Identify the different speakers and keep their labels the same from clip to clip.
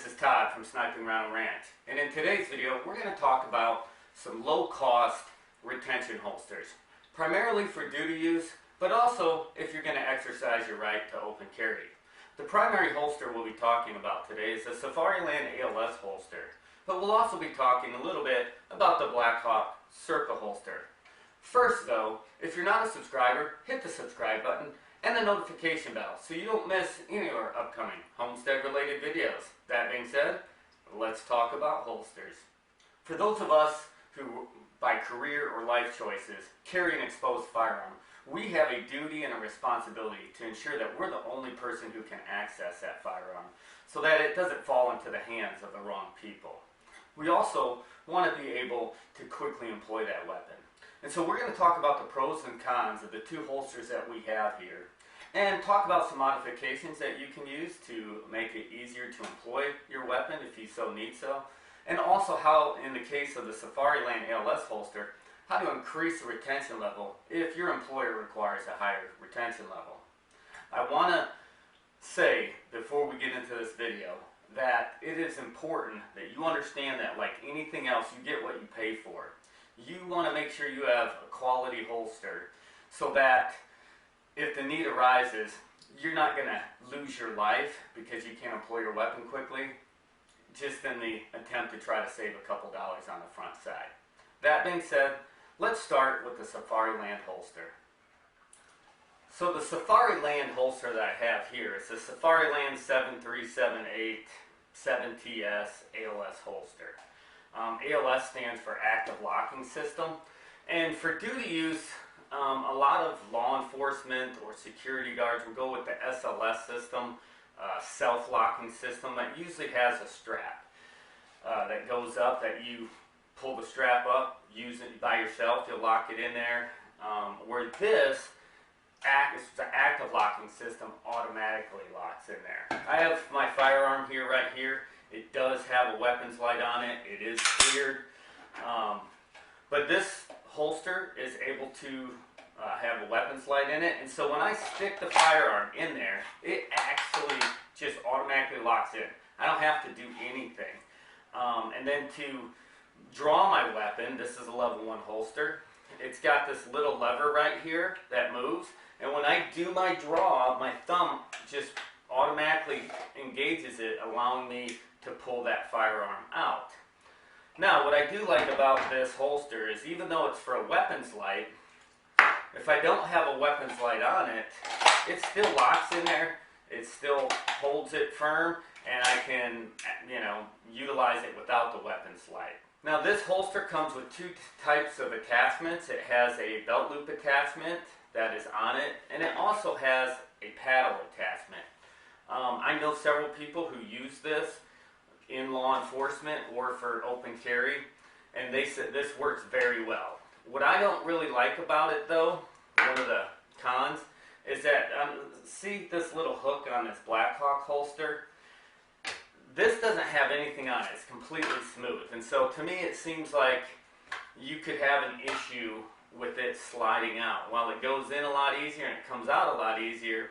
Speaker 1: this is Todd from Sniping, Rhino Ranch, and in today's video we're going to talk about some low-cost retention holsters, primarily for duty use, but also if you're going to exercise your right to open carry. The primary holster we'll be talking about today is the Safariland Aos holster, but we'll also be talking a little bit about the Blackhawk Serpa holster. First though, if you're not a subscriber, hit the subscribe button and the notification bell so you don't miss any of our upcoming homestead related videos. That being said, let's talk about holsters. For those of us who, by career or life choices, carry an exposed firearm, we have a duty and a responsibility to ensure that we're the only person who can access that firearm so that it doesn't fall into the hands of the wrong people. We also want to be able to quickly employ that weapon. And so we're going to talk about the pros and cons of the two holsters that we have here, and talk about some modifications that you can use to make it easier to employ your weapon if you so need so, and also how, in the case of the Safariland Aos holster, how to increase the retention level if your employer requires a higher retention level. I want to say, before we get into this video, that it is important that you understand that, like anything else, you get what you pay for. You want to make sure you have a quality holster so that if the need arises, you're not going to lose your life because you can't employ your weapon quickly, just in the attempt to try to save a couple dollars on the front side. That being said, let's start with the Safariland holster. So the Safariland holster that I have here is the Safariland 7378 7TS Aos holster. AOS stands for Active Locking System, and for duty use, a lot of law enforcement or security guards will go with the SLS system, self-locking system that usually has a strap that goes up, that you pull the strap up, use it by yourself, you'll lock it in there, where this the active locking system automatically locks in there. I have my firearm here, right here. It does have a weapons light on it. It is cleared. But this holster is able to have a weapons light in it. And so when I stick the firearm in there, it actually just automatically locks in. I don't have to do anything. And then to draw my weapon, this is a level 1 holster. It's got this little lever right here that moves. And when I do my draw, my thumb just automatically engages it, allowing me to pull that firearm out. Now, what I do like about this holster is, even though it's for a weapons light, if I don't have a weapons light on it, it still locks in there, it still holds it firm, and I can, utilize it without the weapons light. Now, this holster comes with two types of attachments. It has a belt loop attachment that is on it, and it also has a paddle attachment. I know several people who use this in law enforcement or for open carry, and they said this works very well. What I don't really like about it though, one of the cons, is that see this little hook on this Blackhawk holster? This doesn't have anything on it. It's completely smooth, and so to me it seems like you could have an issue with it sliding out. While it goes in a lot easier and it comes out a lot easier,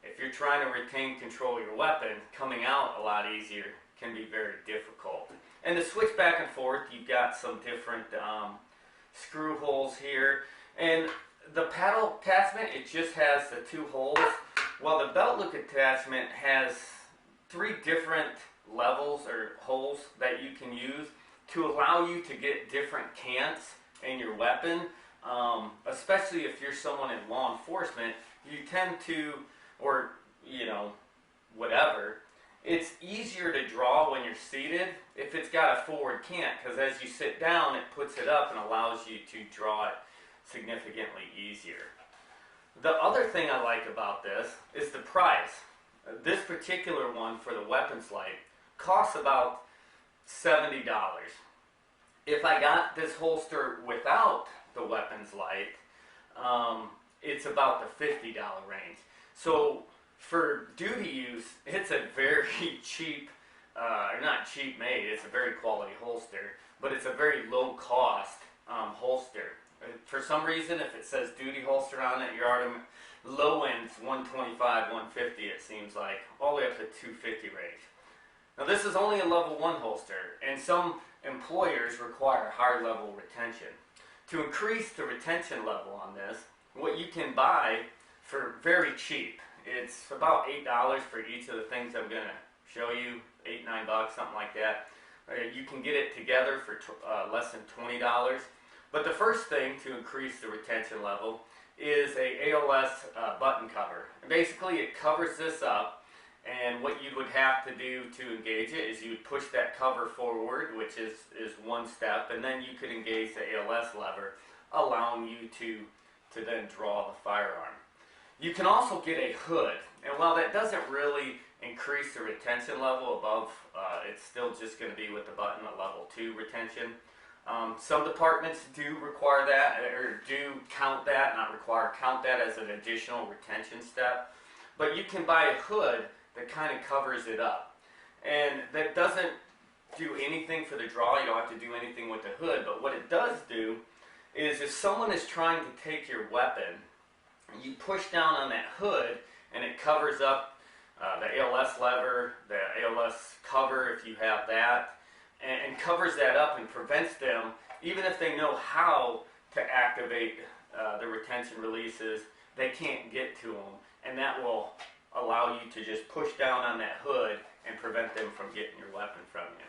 Speaker 1: if you're trying to retain control of your weapon, coming out a lot easier can be very difficult. And to switch back and forth, you've got some different screw holes here. And the paddle attachment, it just has the two holes, while the belt loop attachment has 3 different levels or holes that you can use to allow you to get different cants in your weapon. Especially if you're someone in law enforcement, you tend to, or whatever, it's easier to draw when you're seated if it's got a forward cant, because as you sit down it puts it up and allows you to draw it significantly easier. The other thing I like about this is the price. This particular one for the weapons light costs about $70. If I got this holster without the weapons light, it's about the $50 range. So for duty use, it's a very cheap, not cheap made, it's a very quality holster, but it's a very low cost holster. For some reason, if it says duty holster on it, your low end's $125, $150 it seems like, all the way up to $250 range. Now this is only a level 1 holster, and some employers require higher level retention. To increase the retention level on this, what you can buy for very cheap, it's about $8 for each of the things I'm going to show you, $8, $9, something like that. You can get it together for less than $20. But the first thing to increase the retention level is a Aos button cover. And basically it covers this up, and what you would have to do to engage it is you would push that cover forward, which is one step, and then you could engage the Aos lever, allowing you to then draw the firearm. You can also get a hood, and while that doesn't really increase the retention level above, it's still just going to be with the button a level 2 retention. Some departments do require that, or do count that, not require, count that as an additional retention step. But you can buy a hood that kind of covers it up. And that doesn't do anything for the draw, you don't have to do anything with the hood, but what it does do is if someone is trying to take your weapon, you push down on that hood and it covers up the Aos lever, the Aos cover if you have that, and covers that up and prevents them, even if they know how to activate the retention releases, they can't get to them, and that will allow you to just push down on that hood and prevent them from getting your weapon from you.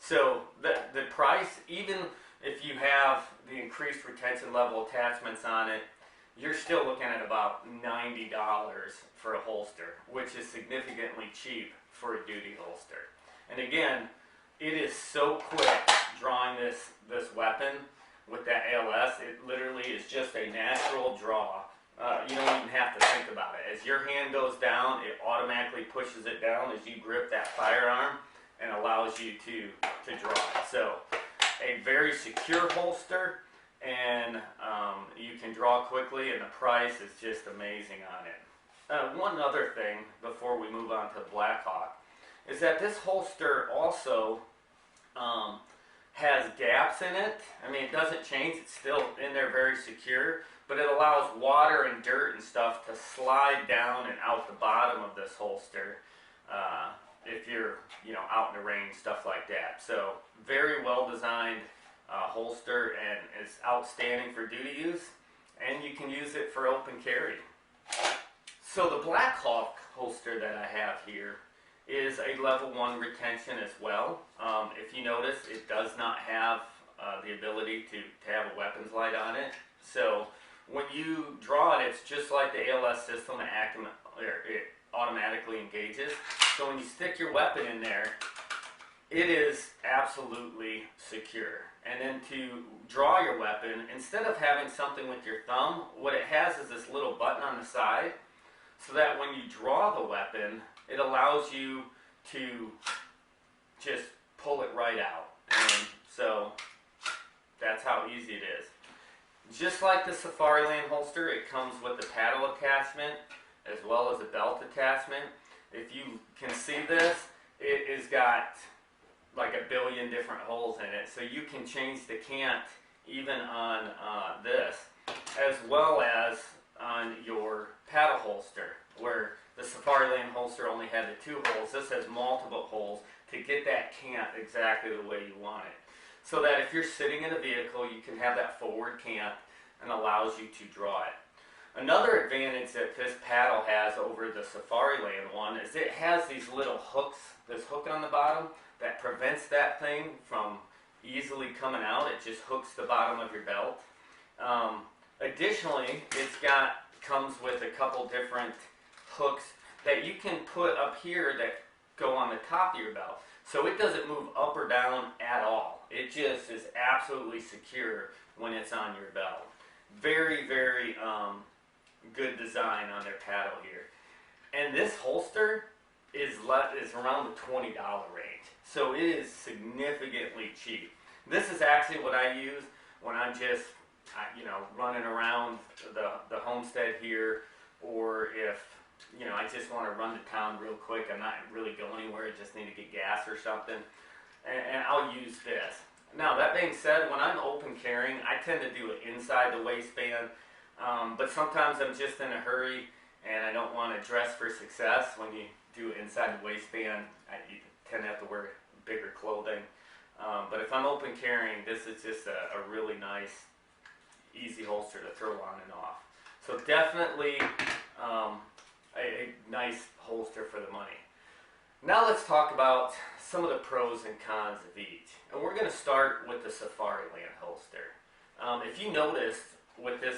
Speaker 1: So the price, even if you have the increased retention level attachments on it, you're still looking at about $90 for a holster, which is significantly cheap for a duty holster. And again, it is so quick drawing this weapon with that Aos. It literally is just a natural draw. You don't even have to think about it. As your hand goes down, it automatically pushes it down as you grip that firearm and allows you to draw it. So a very secure holster, and you can draw quickly, and the price is just amazing on it. One other thing before we move on to Blackhawk is that this holster also has gaps in it. I mean, it doesn't change, it's still in there very secure, but it allows water and dirt and stuff to slide down and out the bottom of this holster if you're out in the rain, stuff like that. So very well designed holster, and it's outstanding for duty use, and you can use it for open carry. So the Blackhawk holster that I have here is a level 1 retention as well. If you notice, it does not have the ability to have a weapons light on it. So when you draw it, it's just like the Aos system, it automatically engages. So when you stick your weapon in there, it is absolutely secure. And then to draw your weapon, instead of having something with your thumb, what it has is this little button on the side, so that when you draw the weapon, it allows you to just pull it right out. And so that's how easy it is. Just like the Safariland holster, it comes with a paddle attachment as well as a belt attachment. If you can see this, it has got like a billion different holes in it, so you can change the cant even on this, as well as on your paddle holster, where the Safariland holster only had the 2 holes. This has multiple holes to get that cant exactly the way you want it, so that if you're sitting in a vehicle, you can have that forward cant and allows you to draw it. Another advantage that this paddle has over the Safariland one is it has these little hooks, this hook on the bottom that prevents that thing from easily coming out. It just hooks the bottom of your belt. Additionally, comes with a couple different hooks that you can put up here that go on the top of your belt. So it doesn't move up or down at all. It just is absolutely secure when it's on your belt. Very, very good design on their paddle here. And this holster is around the $20 range. So it is significantly cheap. This is actually what I use when I'm just running around the homestead here, or if I just want to run to town real quick. I'm not really going anywhere, I just need to get gas or something, and I'll use this. Now that being said, when I'm open carrying, I tend to do it inside the waistband, but sometimes I'm just in a hurry and I don't want to dress for success. When you do it inside the waistband, it tend to have to wear bigger clothing. But if I'm open carrying, this is just a really nice, easy holster to throw on and off. So definitely a nice holster for the money. Now let's talk about some of the pros and cons of each. And we're going to start with the Safariland holster. If you notice with this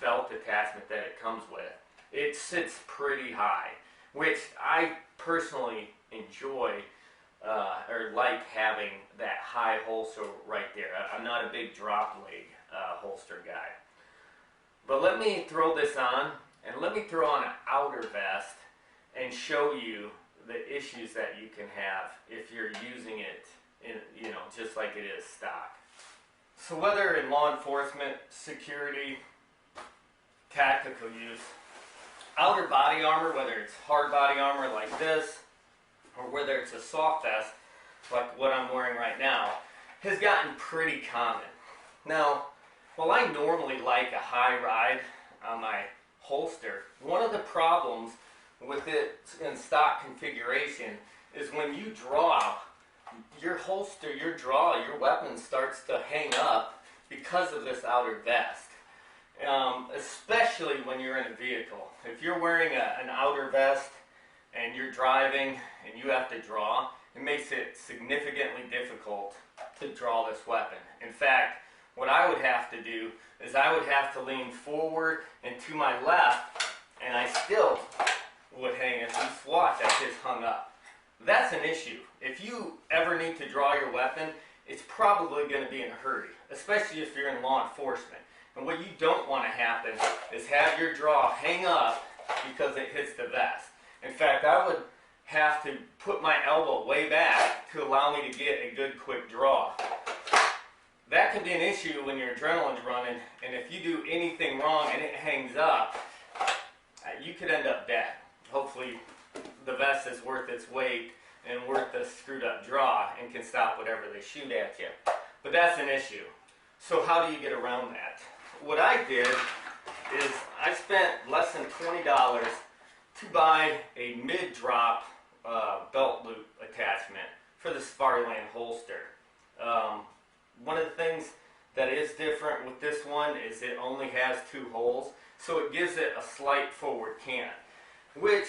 Speaker 1: belt attachment that it comes with, it sits pretty high, which I personally enjoy or like having that high holster right there. I'm not a big drop leg holster guy. But let me throw this on, and let me throw on an outer vest and show you the issues that you can have if you're using it in, just like it is stock. So whether in law enforcement, security, tactical use, outer body armor, whether it's hard body armor like this, or whether it's a soft vest like what I'm wearing right now, has gotten pretty common. Now, while I normally like a high ride on my holster, one of the problems with it in stock configuration is when you draw, your holster, your weapon starts to hang up because of this outer vest. Especially when you're in a vehicle. If you're wearing an outer vest and you're driving and you have to draw, it makes it significantly difficult to draw this weapon. In fact, what I would have to do is I would have to lean forward and to my left, and I still would hang it. And watch, I just hung up. That's an issue. If you ever need to draw your weapon, it's probably going to be in a hurry, especially if you're in law enforcement. And what you don't want to happen is have your draw hang up because it hits the vest. In fact, I would have to put my elbow way back to allow me to get a good quick draw. That can be an issue when your adrenaline's running, and if you do anything wrong and it hangs up, you could end up dead. Hopefully the vest is worth its weight and worth the screwed up draw and can stop whatever they shoot at you. But that's an issue. So how do you get around that? What I did is I spent less than $20 to buy a mid-drop belt loop attachment for the Safariland holster. One of the things that is different with this one is it only has 2 holes, so it gives it a slight forward cant, which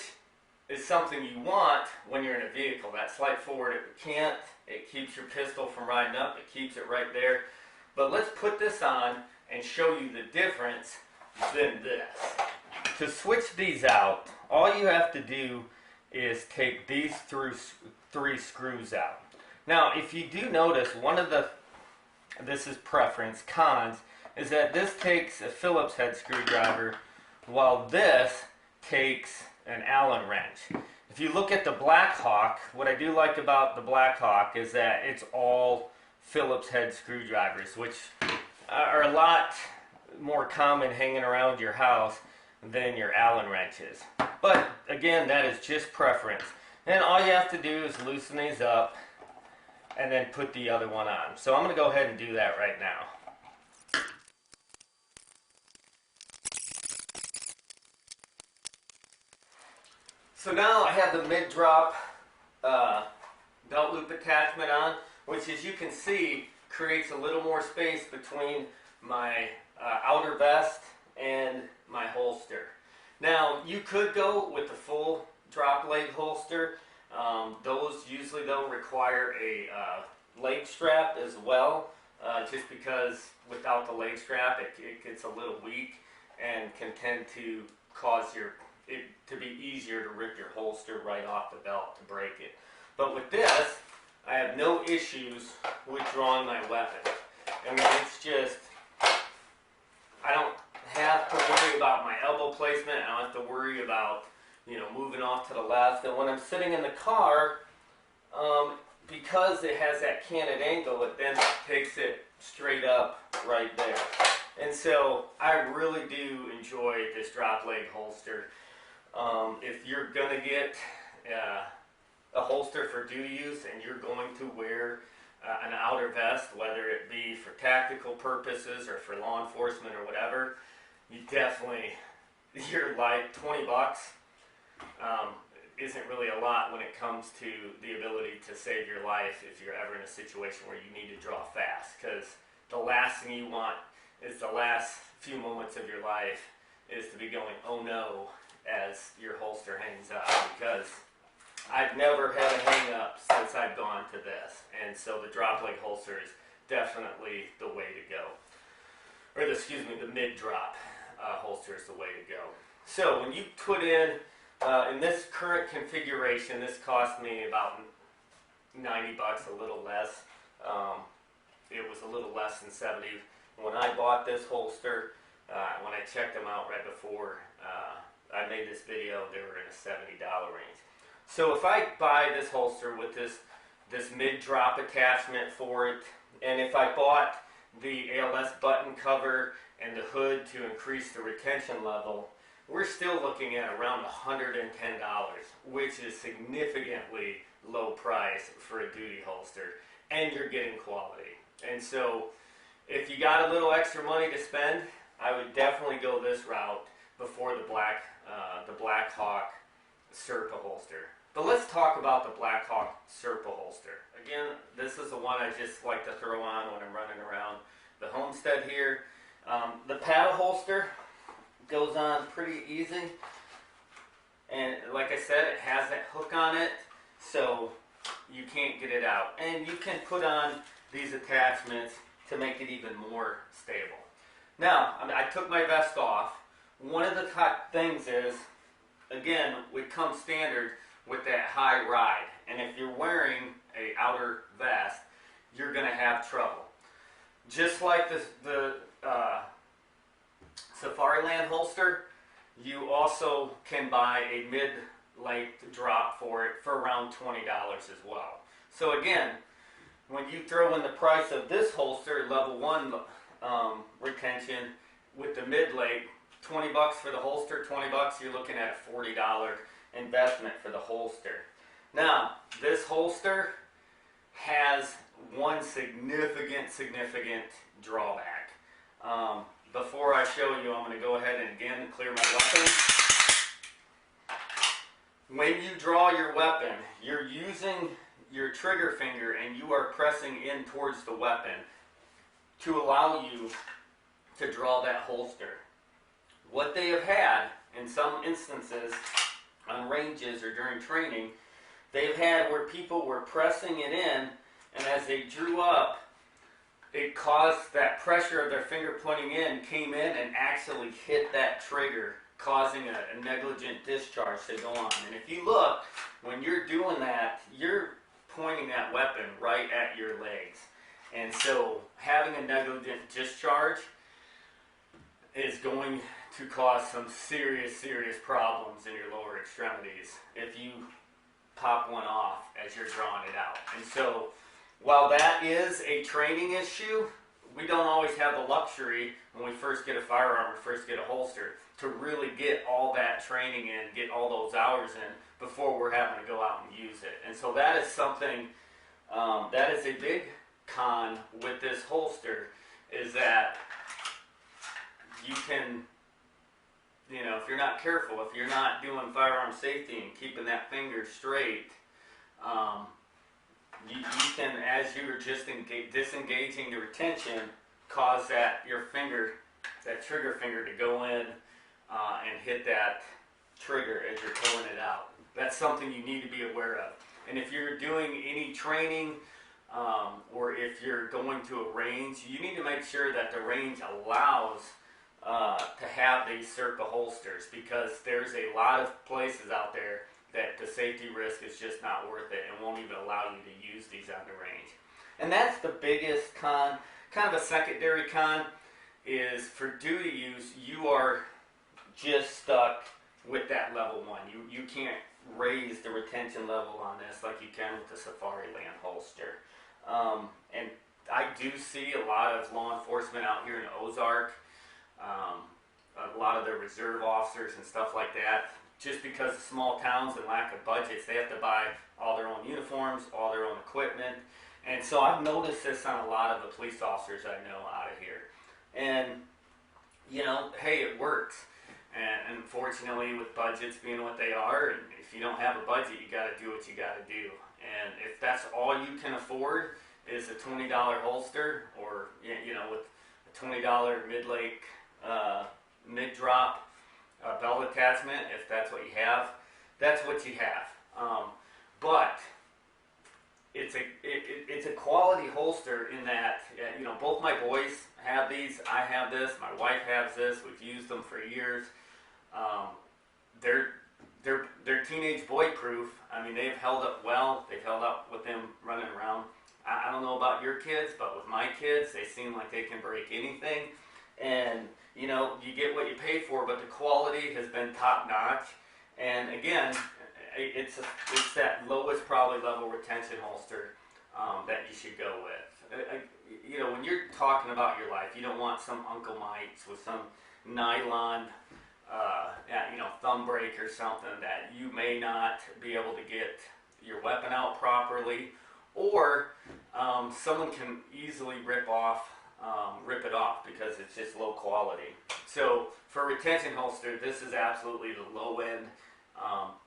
Speaker 1: is something you want when you're in a vehicle. That slight forward cant, it keeps your pistol from riding up, it keeps it right there. But let's put this on and show you the difference than this. To switch these out, all you have to do is take these 3 screws out. Now, if you do notice, one of the, this is preference, cons, is that this takes a Phillips head screwdriver, while this takes an Allen wrench. If you look at the Blackhawk, what I do like about the Blackhawk is that it's all Phillips head screwdrivers, which are a lot more common hanging around your house than your Allen wrenches. But again, that is just preference. And all you have to do is loosen these up and then put the other one on. So I'm going to go ahead and do that right now. So now I have the mid-drop belt loop attachment on, which, as you can see, creates a little more space between my outer vest and my holster. Now, you could go with the full drop leg holster. Those usually though require a leg strap as well, just because without the leg strap it gets a little weak and can tend to cause it to be easier to rip your holster right off the belt to break it. But with this, I have no issues with drawing my weapon. I mean, it's just, I don't have to worry about my elbow placement. I don't have to worry about, moving off to the left. And when I'm sitting in the car, because it has that canted angle, it then takes it straight up right there. And so I really do enjoy this drop leg holster. If you're going to get a holster for duty use and you're going to wear an outer vest, whether it be for tactical purposes or for law enforcement or whatever, you definitely, you're like $20.
Speaker 2: isn't really a lot when it comes to the ability to save your life if you're ever in a situation where you need to draw fast, because the last thing you want is the last few moments of your life is to be going, oh no, as your holster hangs up, because I've never had a hang up since I've gone to this, and so the drop leg holster is definitely the way to go. Or the mid-drop holster is the way to go. So when you put in this current configuration, this cost me about $90, a little less. It was a little less than 70 when I bought this holster. When I checked them out right before I made this video, they were in a $70 range. So if I buy this holster with this mid-drop attachment for it, and if I bought the Aos button cover and the hood to increase the retention level, we're still looking at around $110, which is significantly low price for a duty holster, and you're getting quality. And so if you got a little extra money to spend, I would definitely go this route before the Blackhawk Serpa holster. But let's talk about the Blackhawk Serpa holster. Again, this is the one I just like to throw on when I'm running around the homestead here. The paddle holster goes on pretty easy, and like I said, it has that hook on it, so you can't get it out. And you can put on these attachments to make it even more stable. Now, I took my vest off. One of the things is, again, it comes standard with that high ride, and if you're wearing an outer vest, you're going to have trouble. Just like the Safariland holster, you also can buy a mid-length drop for it for around $20 as well. So again, when you throw in the price of this holster, level 1 retention with the mid-length, $20 for the holster, $20, you're looking at a $40 investment for the holster. Now, this holster has one significant drawback. Before I show you, I'm going to go ahead and again clear my weapon. When you draw your weapon, you're using your trigger finger and you are pressing in towards the weapon to allow you to draw that holster. What they have had in some instances on ranges or during training, they've had where people were pressing it in, and as they drew up, it caused that pressure of their finger pointing in came in and actually hit that trigger, causing a negligent discharge to go on. And if you look, when you're doing that, you're pointing that weapon right at your legs. And so having a negligent discharge is going to cause some serious problems in your lower extremities if you pop one off as you're drawing it out. And so while that is a training issue, we don't always have the luxury when we first get a firearm or first get a holster to really get all that training in, get all those hours in before we're having to go out and use it. And so that is something, that is a big con with this holster, is that you can, you know, if you're not careful, if you're not doing firearm safety and keeping that finger straight, you can, as you're just disengaging the retention, cause that your finger, that trigger finger, to go in and hit that trigger as you're pulling it out. That's something you need to be aware of. And if you're doing any training or if you're going to a range, you need to make sure that the range allows to have these Serpa holsters, because there's a lot of places out there that the safety risk is just not worth it and won't even allow you to use these on the range. And that's the biggest con. Kind of a secondary con is for duty use, you are just stuck with that level 1. You can't raise the retention level on this like you can with the Safariland holster. And I do see a lot of law enforcement out here in Ozark, a lot of the reserve officers and stuff like that, just because of small towns and lack of budgets, they have to buy all their own uniforms, all their own equipment. And so I've noticed this on a lot of the police officers I know out of here. And, you know, hey, it works. And unfortunately, with budgets being what they are, and if you don't have a budget, you got to do what you got to do. And if that's all you can afford is a $20 holster, or with a $20 mid-drop belt attachment, if that's what you have, that's what you have. But it's a quality holster in that both my boys have these. I have this. My wife has this. We've used them for years. They're teenage boy proof. I mean, they've held up well. They've held up with them running around. I don't know about your kids, but with my kids, they seem like they can break anything. And you get what you pay for, but the quality has been top notch. And again, it's that lowest probably level retention holster that you should go with. When you're talking about your life, you don't want some Uncle Mike's with some nylon thumb brake or something that you may not be able to get your weapon out properly, or someone can easily rip it off because it's just low quality. So for retention holster, this is absolutely the low end.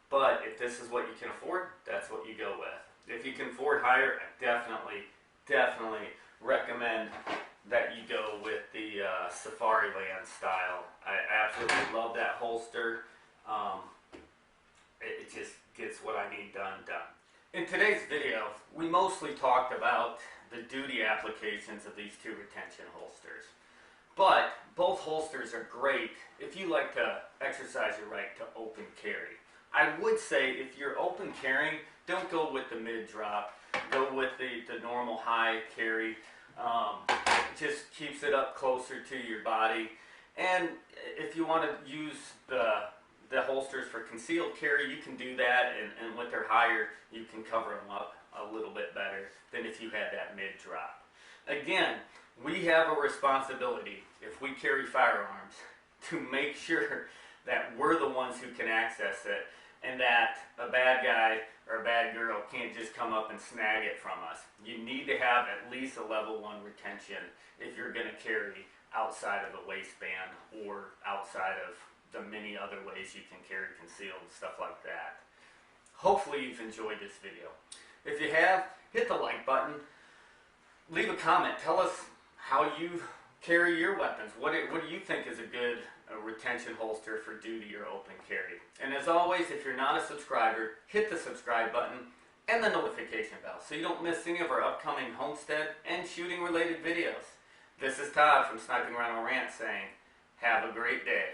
Speaker 2: But if this is what you can afford, that's what you go with. If you can afford higher, I definitely recommend that you go with the Safariland style. I absolutely love that holster. It just gets what I need done. In today's video, we mostly talked about the duty applications of these two retention holsters. But both holsters are great if you like to exercise your right to open carry. I would say if you're open carrying, don't go with the mid-drop. Go with the normal high carry. It just keeps it up closer to your body. And if you want to use the holsters for concealed carry, you can do that. And with their higher, you can cover them up a little bit better than if you had that mid-drop. Again, we have a responsibility, if we carry firearms, to make sure that we're the ones who can access it, and that a bad guy or a bad girl can't just come up and snag it from us. You need to have at least a level 1 retention if you're going to carry outside of the waistband or outside of the many other ways you can carry concealed, stuff like that. Hopefully you've enjoyed this video. If you have, hit the like button. Leave a comment. Tell us how you carry your weapons. What do you think is a good retention holster for duty or open carry? And as always, if you're not a subscriber, hit the subscribe button and the notification bell so you don't miss any of our upcoming homestead and shooting related videos. This is Todd from Sniping, Rhino saying, have a great day.